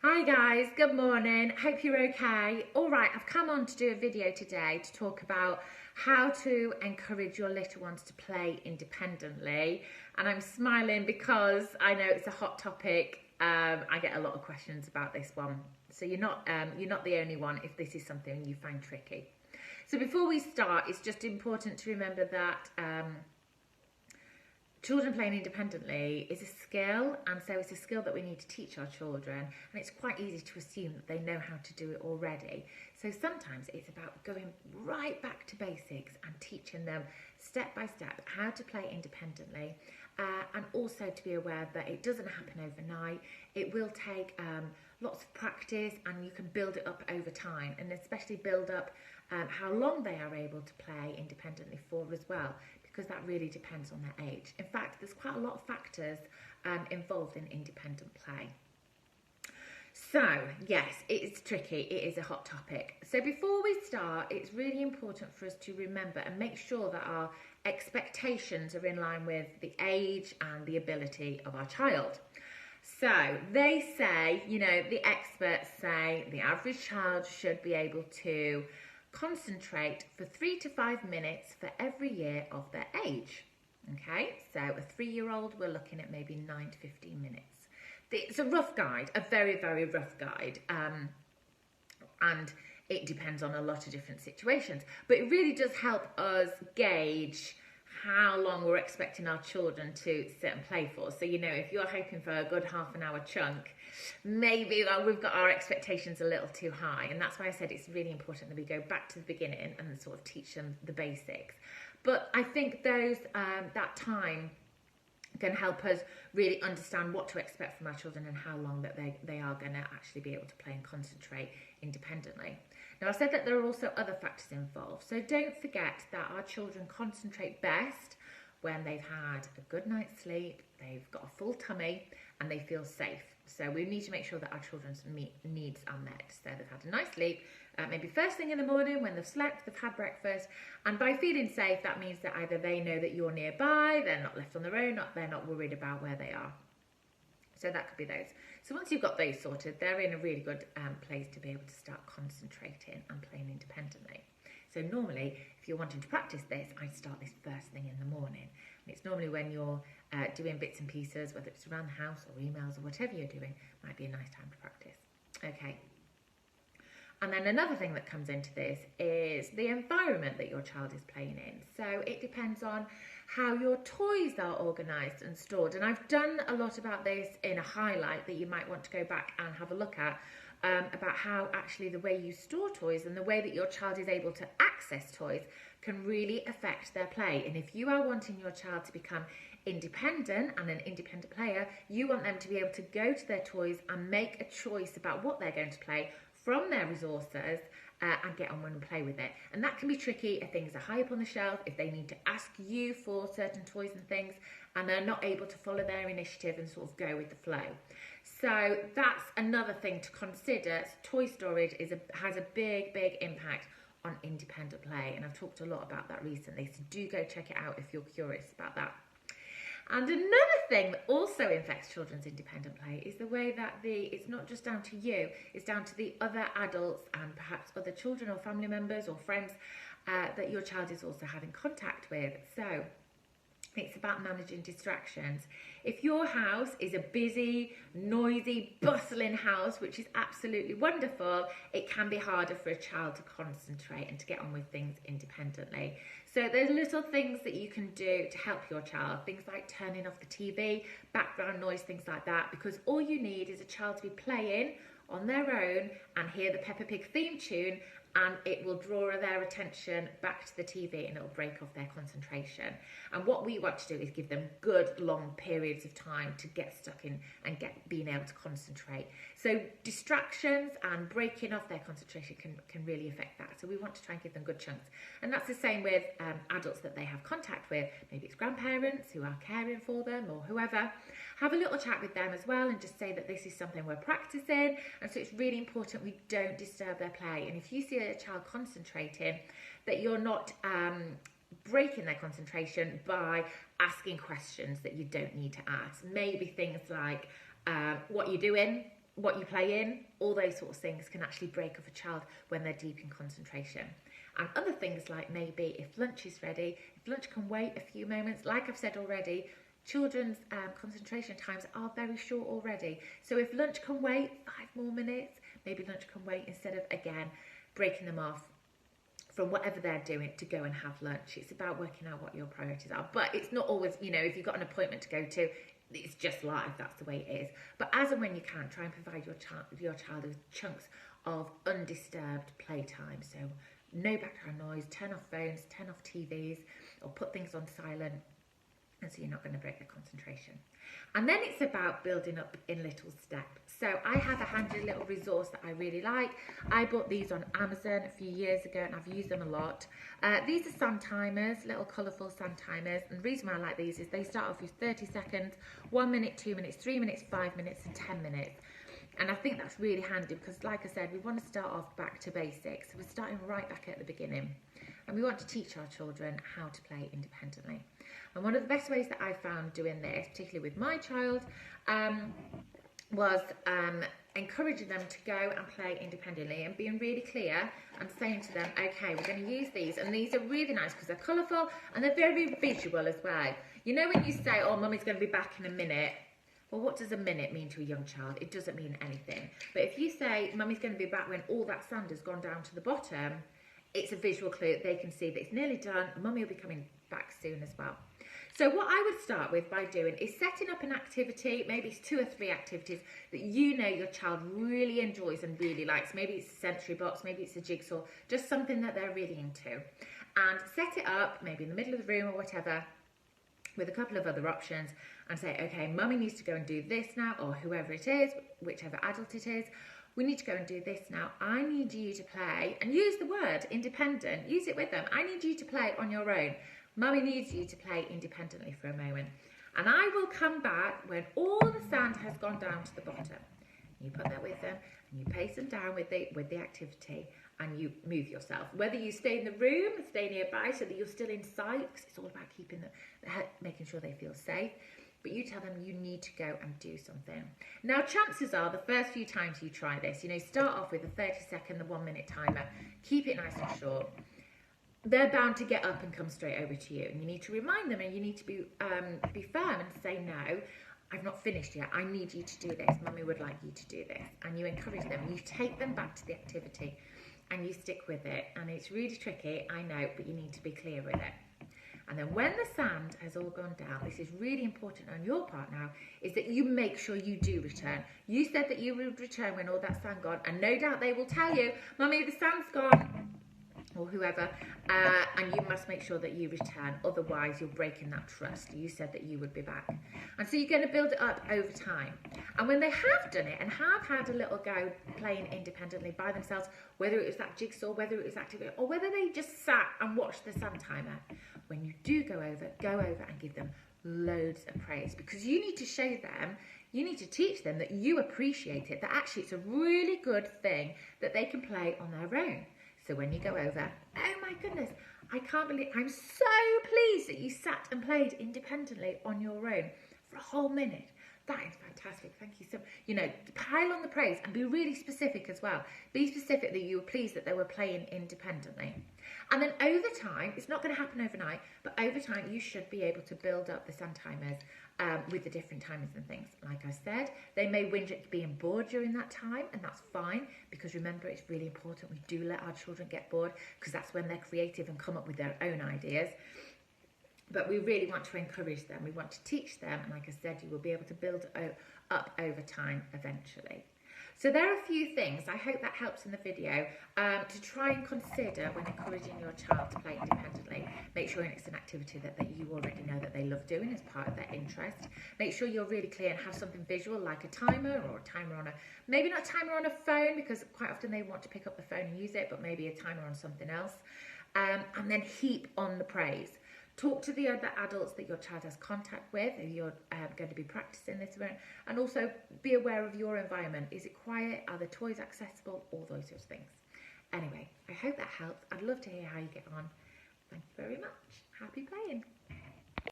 Hi guys, good morning. Hope you're okay. All right, I've come on to do a video today to talk about how to encourage your little ones to play independently. And I'm smiling because I know it's a hot topic. I get a lot of questions about this one. So you're not the only one if this is something you find tricky. So before we start, it's just important to remember that children playing independently is a skill, and so it's a skill that we need to teach our children, and it's quite easy to assume that they know how to do it already. So sometimes it's about going right back to basics and teaching them step by step how to play independently, and also to be aware that it doesn't happen overnight. It will take lots of practice, and you can build it up over time, and especially build up how long they are able to play independently for as well, because that really depends on their age. In fact, there's quite a lot of factors involved in independent play. So, yes, it is tricky. It is a hot topic. So before we start, it's really important for us to remember and make sure that our expectations are in line with the age and the ability of our child. So they say, the experts say the average child should be able to concentrate for 3 to 5 minutes for every year of their age. Okay, so a 3-year-old, we're looking at maybe 9 to 15 minutes. It's a rough guide, a very, very rough guide, and it depends on a lot of different situations, but it really does help us gauge how long we're expecting our children to sit and play for. So, if you're hoping for a good half an hour chunk, maybe we've got our expectations a little too high. And that's why I said it's really important that we go back to the beginning and sort of teach them the basics. But I think that time can help us really understand what to expect from our children and how long that they are going to actually be able to play and concentrate independently. Now, I said that there are also other factors involved. So don't forget that our children concentrate best when they've had a good night's sleep, they've got a full tummy, and they feel safe. So we need to make sure that our children's needs are met. So they've had a nice sleep, maybe first thing in the morning when they've slept, they've had breakfast. And by feeling safe, that means that either they know that you're nearby, they're not left on their own, they're not worried about where they are. So that could be those. So once you've got those sorted, they're in a really good place to be able to start concentrating and playing independently. So normally, if you're wanting to practice this, I'd start this first thing in the morning. And it's normally when you're doing bits and pieces, whether it's around the house or emails or whatever you're doing, might be a nice time to practice. Okay. And then another thing that comes into this is the environment that your child is playing in. So it depends on how your toys are organised and stored. And I've done a lot about this in a highlight that you might want to go back and have a look at, about how actually the way you store toys and the way that your child is able to access toys can really affect their play. And if you are wanting your child to become independent and an independent player, you want them to be able to go to their toys and make a choice about what they're going to play from their resources, and get on and play with it. And that can be tricky if things are high up on the shelf, if they need to ask you for certain toys and things and they're not able to follow their initiative and sort of go with the flow. So that's another thing to consider. Toy storage has a big impact on independent play, and I've talked a lot about that recently, so do go check it out if you're curious about that. And another thing that also affects children's independent play is the way that it's not just down to you, it's down to the other adults and perhaps other children or family members or friends that your child is also having contact with. So it's about managing distractions. If your house is a busy, noisy, bustling house, which is absolutely wonderful, it can be harder for a child to concentrate and to get on with things independently. So there's little things that you can do to help your child, things like turning off the TV, background noise, things like that, because all you need is a child to be playing on their own and hear the Peppa Pig theme tune, and it will draw their attention back to the TV and it'll break off their concentration. And what we want to do is give them good long periods of time to get stuck in and being able to concentrate. So distractions and breaking off their concentration can really affect that. So we want to try and give them good chunks. And that's the same with adults that they have contact with. Maybe it's grandparents who are caring for them or whoever. Have a little chat with them as well and just say that this is something we're practicing, and so it's really important we don't disturb their play. And if you see a child concentrating, that you're not breaking their concentration by asking questions that you don't need to ask. Maybe things like, what are you doing? what you play in, all those sorts of things can actually break up a child when they're deep in concentration. And other things like maybe if lunch is ready, if lunch can wait a few moments, like I've said already, children's concentration times are very short already. So if lunch can wait 5 more minutes, maybe lunch can wait instead of, again, breaking them off from whatever they're doing to go and have lunch. It's about working out what your priorities are. But it's not always, you know, if you've got an appointment to go to, it's just life, that's the way it is. But as and when you can, try and provide your child with chunks of undisturbed playtime. So no background noise, turn off phones, turn off TVs, or put things on silent, and so you're not going to break their concentration. And then it's about building up in little steps. So I have a handy little resource that I really like. I bought these on Amazon a few years ago and I've used them a lot. These are sun timers, little colourful sun timers. And the reason why I like these is they start off with 30 seconds, 1 minute, 2 minutes, 3 minutes, 5 minutes and 10 minutes. And I think that's really handy because, like I said, we want to start off back to basics. So we're starting right back at the beginning. And we want to teach our children how to play independently. And one of the best ways that I found doing this, particularly with my child, was encouraging them to go and play independently and being really clear and saying to them, okay, we're going to use these. And these are really nice because they're colourful and they're very visual as well. You know when you say, oh, mummy's going to be back in a minute. Well, what does a minute mean to a young child? It doesn't mean anything. But if you say, mummy's going to be back when all that sand has gone down to the bottom, it's a visual clue. They can see that it's nearly done. Mummy will be coming back soon as well. So what I would start with by doing is setting up an activity, maybe it's 2 or 3 activities that you know your child really enjoys and really likes. Maybe it's a sensory box, maybe it's a jigsaw, just something that they're really into. And set it up, maybe in the middle of the room or whatever, with a couple of other options and say, okay, mummy needs to go and do this now, or whoever it is, whichever adult it is, we need to go and do this now. I need you to play, and use the word independent, use it with them. I need you to play on your own. Mummy needs you to play independently for a moment. And I will come back when all the sand has gone down to the bottom. You put that with them, and you pace them down with the activity, and you move yourself. Whether you stay in the room, stay nearby so that you're still in sight, because it's all about keeping making sure they feel safe. But you tell them you need to go and do something. Now, chances are the first few times you try this, you know, start off with a 30-second, the 1 minute timer, keep it nice and short. They're bound to get up and come straight over to you, and you need to remind them, and you need to be firm and say, no, I've not finished yet. I need you to do this. Mummy would like you to do this. And you encourage them. You take them back to the activity and you stick with it. And it's really tricky, I know, but you need to be clear with it. And then when the sand has all gone down, this is really important on your part now, is that you make sure you do return. You said that you would return when all that sand gone, and no doubt they will tell you, Mummy, the sand's gone, or whoever, and you must make sure that you return, otherwise you're breaking that trust. You said that you would be back. And so you're going to build it up over time. And when they have done it and have had a little go playing independently by themselves, whether it was that jigsaw, whether it was activity, or whether they just sat and watched the sand timer, when you do go over and give them loads of praise, because you need to show them, you need to teach them that you appreciate it, that actually it's a really good thing that they can play on their own. So when you go over, oh my goodness, I can't believe, I'm so pleased that you sat and played independently on your own for a whole minute. That is fantastic. Thank you so much. You know, pile on the praise and be really specific as well. Be specific that you were pleased that they were playing independently. And then over time, it's not going to happen overnight, but over time you should be able to build up the sand timers with the different timers and things. Like I said, they may whinge at being bored during that time, and that's fine, because remember, it's really important we do let our children get bored, because that's when they're creative and come up with their own ideas. But we really want to encourage them. We want to teach them, and like I said, you will be able to build up over time eventually. So there are a few things, I hope that helps in the video, to try and consider when encouraging your child to play independently. Make sure it's an activity that you already know that they love doing as part of their interest. Make sure you're really clear and have something visual like a timer, or a timer on maybe not a timer on a phone, because quite often they want to pick up the phone and use it, but maybe a timer on something else. And then heap on the praise. Talk to the other adults that your child has contact with, who you're going to be practicing this with, and also be aware of your environment. Is it quiet? Are the toys accessible? All those sorts of things. Anyway, I hope that helps. I'd love to hear how you get on. Thank you very much. Happy playing.